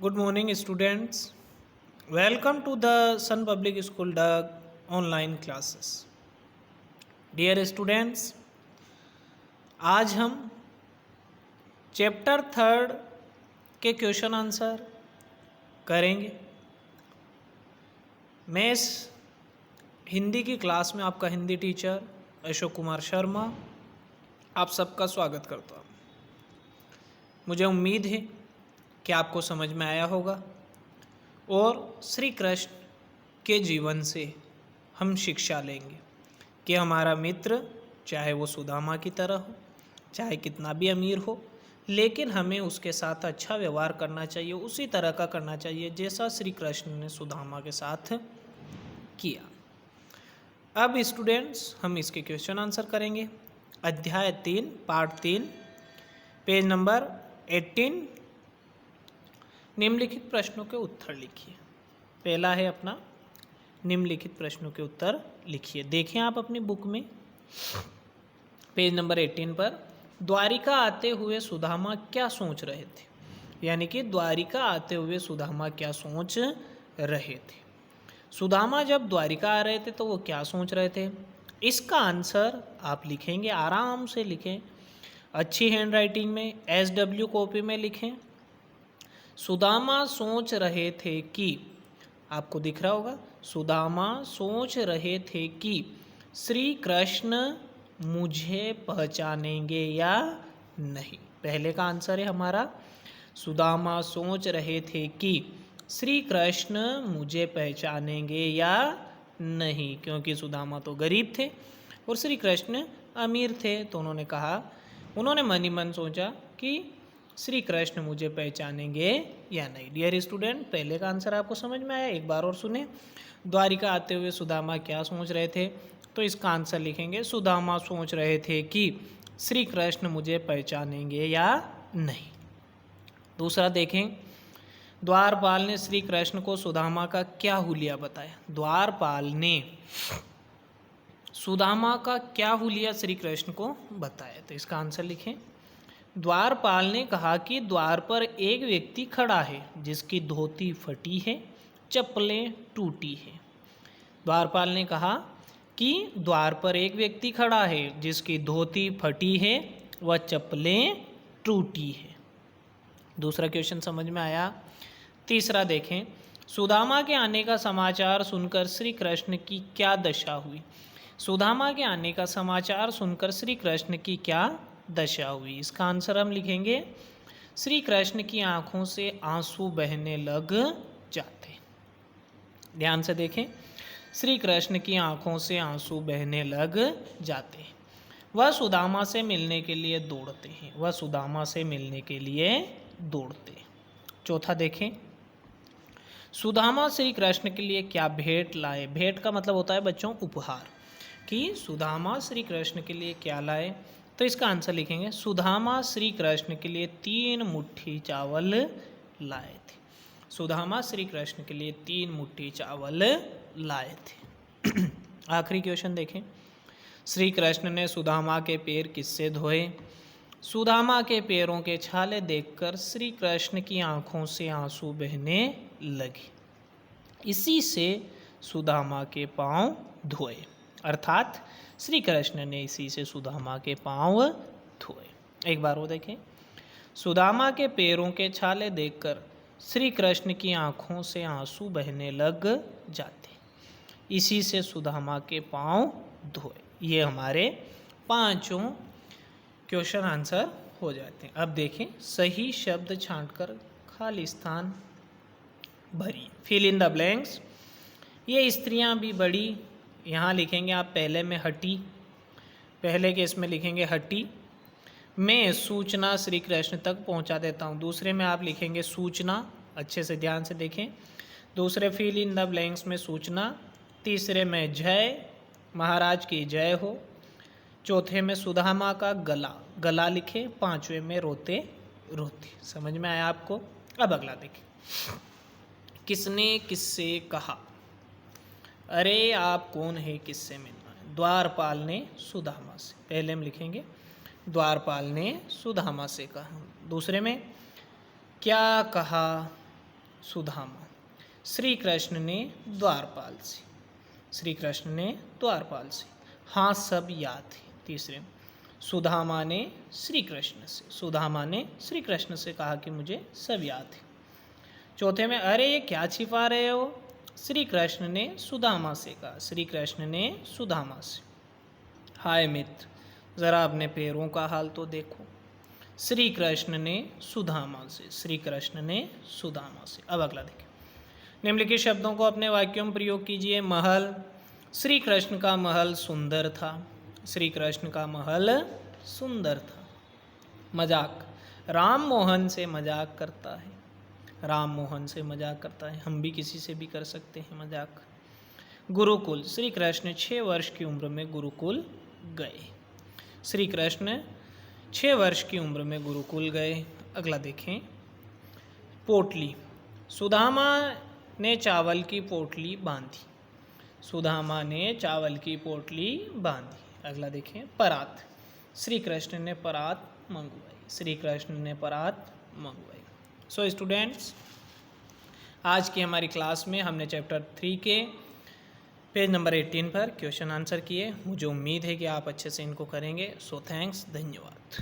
Good morning, students. Welcome to the Sun Public School Doug online classes. Dear students, आज हम chapter third के question answer करेंगे। मैं इस हिंदी की क्लास में आपका हिंदी टीचर अशोक कुमार शर्मा आप सबका स्वागत करता हूँ। मुझे उम्मीद है कि आपको समझ में आया होगा और श्री कृष्ण के जीवन से हम शिक्षा लेंगे कि हमारा मित्र चाहे वो सुदामा की तरह हो, चाहे कितना भी अमीर हो, लेकिन हमें उसके साथ अच्छा व्यवहार करना चाहिए, उसी तरह का करना चाहिए जैसा श्री कृष्ण ने सुदामा के साथ किया। अब स्टूडेंट्स हम इसके क्वेश्चन आंसर करेंगे। अध्याय 3 पार्ट 3 पेज नंबर 18। निम्नलिखित प्रश्नों के उत्तर लिखिए। पहला है अपना निम्नलिखित प्रश्नों के उत्तर लिखिए। देखें आप अपनी बुक में पेज नंबर 18 पर, द्वारिका आते हुए सुदामा क्या सोच रहे थे, यानी कि द्वारिका आते हुए सुदामा क्या सोच रहे थे। सुदामा जब द्वारिका आ रहे थे तो वो क्या सोच रहे थे, इसका आंसर आप लिखेंगे, आराम से लिखें, अच्छी हैंड राइटिंग में, SW कॉपी में लिखें। सुदामा सोच रहे थे कि, आपको दिख रहा होगा, सुदामा सोच रहे थे कि श्री कृष्ण मुझे पहचानेंगे या नहीं। पहले का आंसर है हमारा, सुदामा सोच रहे थे कि श्री कृष्ण मुझे पहचानेंगे या नहीं, क्योंकि सुदामा तो गरीब थे और श्री कृष्ण अमीर थे। तो उन्होंने मन ही मन सोचा कि श्री कृष्ण मुझे पहचानेंगे या नहीं। डियर स्टूडेंट, पहले का आंसर आपको समझ में आया, एक बार और सुने। द्वारिका आते हुए सुदामा क्या सोच रहे थे, तो इसका आंसर लिखेंगे, सुदामा सोच रहे थे कि श्री कृष्ण मुझे पहचानेंगे या नहीं। दूसरा देखें, द्वारपाल ने श्री कृष्ण को सुदामा का क्या हुलिया बताया। द्वारपाल ने सुदामा का क्या हुलिया श्री कृष्ण को बताया, तो इसका आंसर लिखें। द्वारपाल ने कहा कि द्वार पर एक व्यक्ति खड़ा है जिसकी धोती फटी है, चप्पलें टूटी है। द्वारपाल ने कहा कि द्वार पर एक व्यक्ति खड़ा है जिसकी धोती फटी है व चप्पलें टूटी है। दूसरा क्वेश्चन समझ में आया। तीसरा देखें, सुदामा के आने का समाचार सुनकर श्री कृष्ण की क्या दशा हुई। सुदामा के आने का समाचार सुनकर श्री कृष्ण की क्या दशा हुई, इसका आंसर हम लिखेंगे, श्री कृष्ण की आंखों से आंसू बहने लग जाते। ध्यान से देखें, श्री कृष्ण की आंखों से आंसू बहने लग जाते। वह सुदामा से मिलने के लिए दौड़ते हैं, वह सुदामा से मिलने के लिए दौड़ते। चौथा देखें, सुदामा श्री कृष्ण के लिए क्या भेंट लाए। भेंट का मतलब होता है बच्चों उपहार, कि सुदामा श्री कृष्ण के लिए क्या लाए, तो इसका आंसर लिखेंगे, सुदामा श्री कृष्ण के लिए 3 मुट्ठी चावल लाए थे। सुदामा श्री कृष्ण के लिए 3 मुट्ठी चावल लाए थे। आखिरी क्वेश्चन देखें, श्री कृष्ण ने सुदामा के पैर किससे धोए। सुदामा के पैरों के छाले देखकर श्री कृष्ण की आंखों से आंसू बहने लगे, इसी से सुदामा के पांव धोए, अर्थात श्री कृष्ण ने इसी से सुदामा के पांव धोए। एक बार वो देखें, सुदामा के पैरों के छाले देखकर श्री कृष्ण की आंखों से आंसू बहने लग जाते, इसी से सुदामा के पांव धोए। ये हमारे 5 क्वेश्चन आंसर हो जाते हैं। अब देखें, सही शब्द छांटकर खाली स्थान भरिए, फिल इन द ब्लैंक्स। ये स्त्रियां भी बड़ी, यहाँ लिखेंगे आप पहले में हटी, पहले के इसमें लिखेंगे हटी। मैं सूचना श्री कृष्ण तक पहुँचा देता हूँ, दूसरे में आप लिखेंगे सूचना, अच्छे से ध्यान से देखें। दूसरे फिल इन द ब्लैंक्स में सूचना, तीसरे में जय, महाराज की जय हो। चौथे में सुदामा का गला, गला लिखे। पांचवें में रोते रोते। समझ में आया आपको। अब अगला देखें, किसने किससे कहा। अरे आप कौन है, किससे मिलना है। द्वारपाल ने सुदामा से, पहले हम लिखेंगे द्वारपाल ने सुदामा से कहा। दूसरे में क्या कहा, सुदामा। श्री कृष्ण ने द्वारपाल से, श्री कृष्ण ने द्वारपाल से। हाँ सब याद है। तीसरे, सुदामा ने श्री कृष्ण से, सुदामा ने श्री कृष्ण से कहा कि मुझे सब याद है। चौथे में, अरे ये क्या छिपा रहे हो? श्री कृष्ण ने सुदामा से कहा, श्री कृष्ण ने सुदामा से। हाय मित्र, जरा अपने पैरों का हाल तो देखो। श्री कृष्ण ने सुदामा से, श्री कृष्ण ने सुदामा से। अब अगला देखिए, निम्नलिखित शब्दों को अपने वाक्यों में प्रयोग कीजिए। महल, श्री कृष्ण का महल सुंदर था, श्री कृष्ण का महल सुंदर था। मजाक, राम मोहन से मजाक करता है, राम मोहन से मजाक करता है। हम भी किसी से भी कर सकते हैं मजाक। गुरुकुल, श्री कृष्ण 6 वर्ष की उम्र में गुरुकुल गए, श्री कृष्ण 6 वर्ष की उम्र में गुरुकुल गए। अगला देखें, पोटली, सुदामा ने चावल की पोटली बांधी, सुदामा ने चावल की पोटली बांधी। अगला देखें, परात, श्री कृष्ण ने परात मंगवाई, श्री कृष्ण ने परात मंगवाई। सो स्टूडेंट्स, आज की हमारी क्लास में हमने चैप्टर 3 के पेज नंबर 18 पर क्वेश्चन आंसर किए। मुझे उम्मीद है कि आप अच्छे से इनको करेंगे। सो थैंक्स, धन्यवाद।